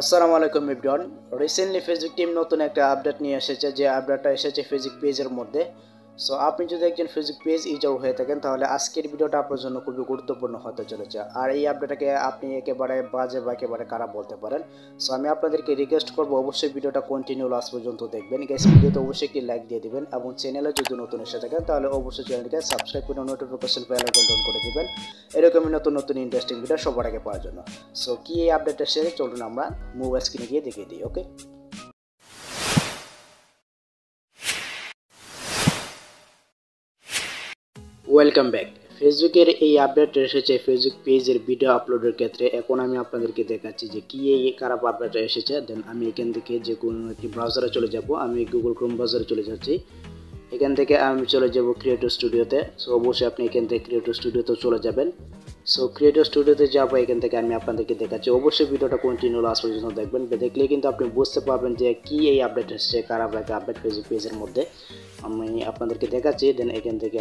আসসালামু আলাইকুম everyone. Recently Facebook team নতুন একটা আপডেট নিয়ে এসেছে, যে আপডেটটা এসেছে ফেসবুক পেজের মধ্যে। সো আপনি যদি একজন ফেসবুক পেজ ইউজার হয়ে থাকেন তাহলে আজকের ভিডিওটা আপনার জন্য খুবই গুরুত্বপূর্ণ হতে চলেছে। আর এই আপডেটটাকে আপনি একেবারে বাজে বা একেবারে খারাপ বলতে পারেন। সো আমি আপনাদেরকে রিকোয়েস্ট করবো অবশ্যই ভিডিওটা কন্টিনিউ লাস্ট পর্যন্ত দেখবেন। গাইস, ভিডিওতে অবশ্যই একটি লাইক দিয়ে দিবেন এবং চ্যানেলে যদি নতুন এসে থাকেন তাহলে অবশ্যই চ্যানেলটিকে সাবস্ক্রাইব করে নোটিফিকেশন বেল আইকন অন করে দিবেন, এরকমই নতুন নতুন ইন্টারেস্টিং ভিডিও সবার আগে পাওয়ার জন্য। সো কি এই আপডেটটা এসেছে চলুন আমরা মোবাইল স্ক্রিনে গিয়ে দেখিয়ে দিই। ওকে, ওয়েলকাম ব্যাক। ফেসবুকের এই আপডেট এসেছে ফেসবুক পেজের ভিডিও আপলোডের ক্ষেত্রে। এখন আমি আপনাদেরকে দেখাচ্ছি যে কি এই খারাপ আপডেটটা এসেছে। দেন আমি এখান থেকে যে কোনো একটি ব্রাউজারে চলে যাব। আমি গুগল ক্রোম ব্রাউজারে চলে যাচ্ছি। এখান থেকে আমি চলে যাব ক্রিয়েটর স্টুডিওতে। সো অবশ্যই আপনি এখান থেকে ক্রিয়েটর স্টুডিওতে চলে যাবেন। সো ক্রিয়েটর স্টুডিওতে যাবো, এখান থেকে আমি আপনাদেরকে দেখাচ্ছি। অবশ্যই ভিডিওটা কন্টিনিউ লাস্ট পর্যন্ত দেখবেন, দেখলে কিন্তু আপনি বুঝতে পারবেন যে কি এই আপডেট এসেছে, খারাপ একটা আপডেট ফেসবুক পেজের মধ্যে। আমি আপনাদেরকে দেখাচ্ছি। দেন এখান থেকে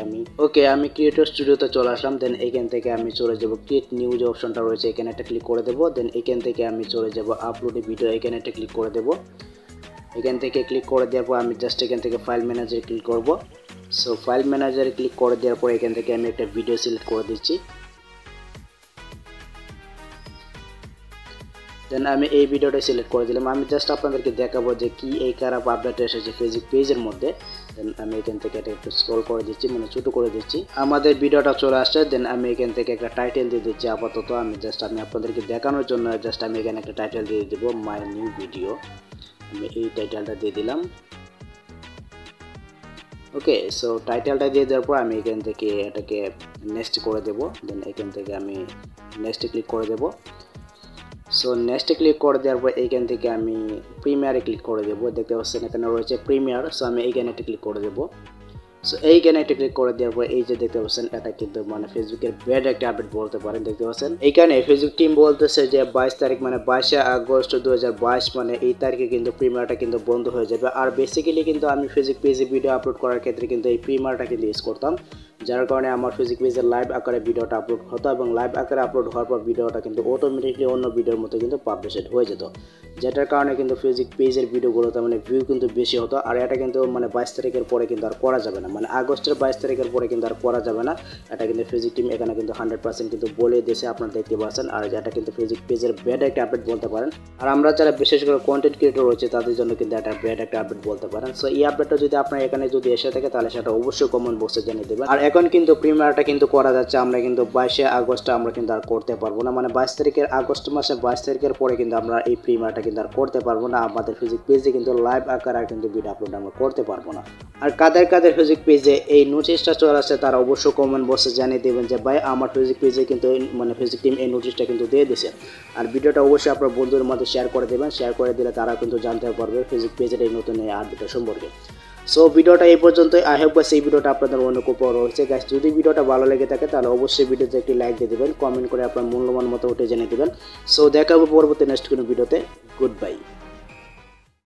আমি ক্রিয়েটর স্টুডিওতে চলে আসলাম। দেন এখান থেকে আমি চলে যাব ক্রিয়েট নিউ যে অপশনটা রয়েছে, এখানে একটা ক্লিক করে দেবো। দেন এখান থেকে আমি চলে যাব আপলোড ভিডিও, এখানে একটা ক্লিক করে দেবো। এখান থেকে ক্লিক করে দেওয়ার পর আমি জাস্ট এখান থেকে ফাইল ম্যানেজারে ক্লিক করব। সো ফাইল ম্যানেজারে ক্লিক করে দেওয়ার পর এখান থেকে আমি একটা ভিডিও সিলেক্ট করে দিচ্ছি। দেন আমি এই ভিডিওটা সিলেক্ট করে দিলাম। আমি জাস্ট আপনাদেরকে দেখাবো যে কি এই খারাপ আপডেট এসেছে ফেসবুক পেজের মধ্যে। দেন আমি এখান থেকে এটা একটু স্ক্রল করে দিচ্ছি, মানে ছোটো করে দিচ্ছি। আমাদের ভিডিওটা চলে আসছে। দেন আমি এখান থেকে একটা টাইটেল দিয়ে দিচ্ছি আপাতত। আমি আপনাদেরকে দেখানোর জন্য আমি এখানে একটা টাইটেল দিয়ে দেবো, মাই নিউ ভিডিও। আমি এই টাইটেলটা দিয়ে দিলাম। ওকে, সো টাইটেলটা দিয়ে দেওয়ার পর আমি এখান থেকে এটাকে নেক্সট করে দেব। দেন এখান থেকে আমি নেক্সটে ক্লিক করে দেব। সো নেক্সটে ক্লিক করে দেওয়ার পর এইখান থেকে আমি প্রিমিয়ারে ক্লিক করে দেবো। দেখতে পাচ্ছেন এখানে রয়েছে প্রিমিয়ার। সো আমি এইখানে একটা ক্লিক করে দেবো। সো এইখানে একটা ক্লিক করে দেওয়ার পর এই যে দেখতে পাচ্ছেন, এটা কিন্তু মানে ফেসবুকের ব্যাড একটা আপডেট বলতে পারেন। দেখতে পাচ্ছেন এইখানে ফেসবুক টিম বলতেছে যে 22 তারিখ মানে 22 আগস্ট 2022 মানে এই তারিখে কিন্তু প্রিমিয়ারটা কিন্তু বন্ধ হয়ে যাবে। আর বেসিক্যালি কিন্তু আমি ফেসবুক পেজে ভিডিও আপলোড করার ক্ষেত্রে কিন্তু এই প্রিমিয়ারটা কিন্তু ইউজ করতাম, যার কারণে আমার ফেসবুক পেজে লাইভ আকারে ভিডিওটা আপলোড হতো এবং লাইভ আকারে আপলোড হওয়ার পর ভিডিওটা কিন্তু অটোমেটিকলি অন্য ভিডিওর মতো কিন্তু পাবলিশড হয়ে যেত, যেটার কারণে কিন্তু ফেসবুক পেজের ভিডিওগুলোতে মানে ভিউ কিন্তু বেশি হতো। আর এটা কিন্তু মানে 22 তারিখের পরে কিন্তু আর করা যাবে না, মানে আগস্টের 22 তারিখের পরে কিন্তু আর করা যাবে না। এটা কিন্তু ফেসবুক টিম এখানে কিন্তু 100% কিন্তু বলে দিয়েছে, আপনারা দেখতে পাচ্ছেন। আর এটা কিন্তু ফেসবুক পেজের ব্যাড একটা আপডেট বলতে পারেন। আর আমরা যারা বিশেষ করে কন্টেন্ট ক্রিয়েটর রয়েছে তাদের জন্য কিন্তু এটা ব্যাড একটা আপডেট বলতে পারেন। সো এই আপডেটটা যদি আপনার এখানে যদি এসে থাকে তাহলে সেটা অবশ্যই কমেন্ট বক্সে জানিয়ে দেবেন। আর এখন কিন্তু প্রিমিয়ারটা কিন্তু করা যাচ্ছে, আমরা কিন্তু 22 আগস্টে আমরা কিন্তু আর করতে পারবো না, মানে 22 তারিখের আগস্ট মাসে 22 তারিখের পরে কিন্তু আমরা এই প্রিমিয়ারটা কিন্তু আর করতে পারবো না। আমাদের ফেসবুক পেজে কিন্তু লাইভ আকারে কিন্তু ভিডিও আপলোড আমরা করতে পারবো না। আর কাদের ফেসবুক পেজে এই নোটিশটা চলে আসছে তারা অবশ্যই কমেন্ট বক্সে জানিয়ে দেবেন যে ভাই আমার ফেসবুক পেজে কিন্তু মানে ফেসবুক টিম এই নোটিশটা কিন্তু দিয়ে দিয়েছে। আর ভিডিওটা অবশ্যই আপনার বন্ধুদের মধ্যে শেয়ার করে দেবেন, শেয়ার করে দিলে তারা কিন্তু জানতে পারবে ফেসবুক পেজের এই নতুন এই আপডেট সম্পর্কে। সো ভিডিওটা এই পর্যন্তই। আই হোপ গাইস এই ভিডিওটা আপনাদের অনেক উপকার হয়েছে। গাইস, যদি ভিডিওটা ভালো লেগে থাকে তাহলে অবশ্যই ভিডিওতে একটি লাইক দিয়ে দেবেন, কমেন্ট করে আপনার মূল্যবান মতামত জানিয়ে দেবেন। সো দেখা হবে পরবর্তী নেক্সট কোনো ভিডিওতে। Good bye.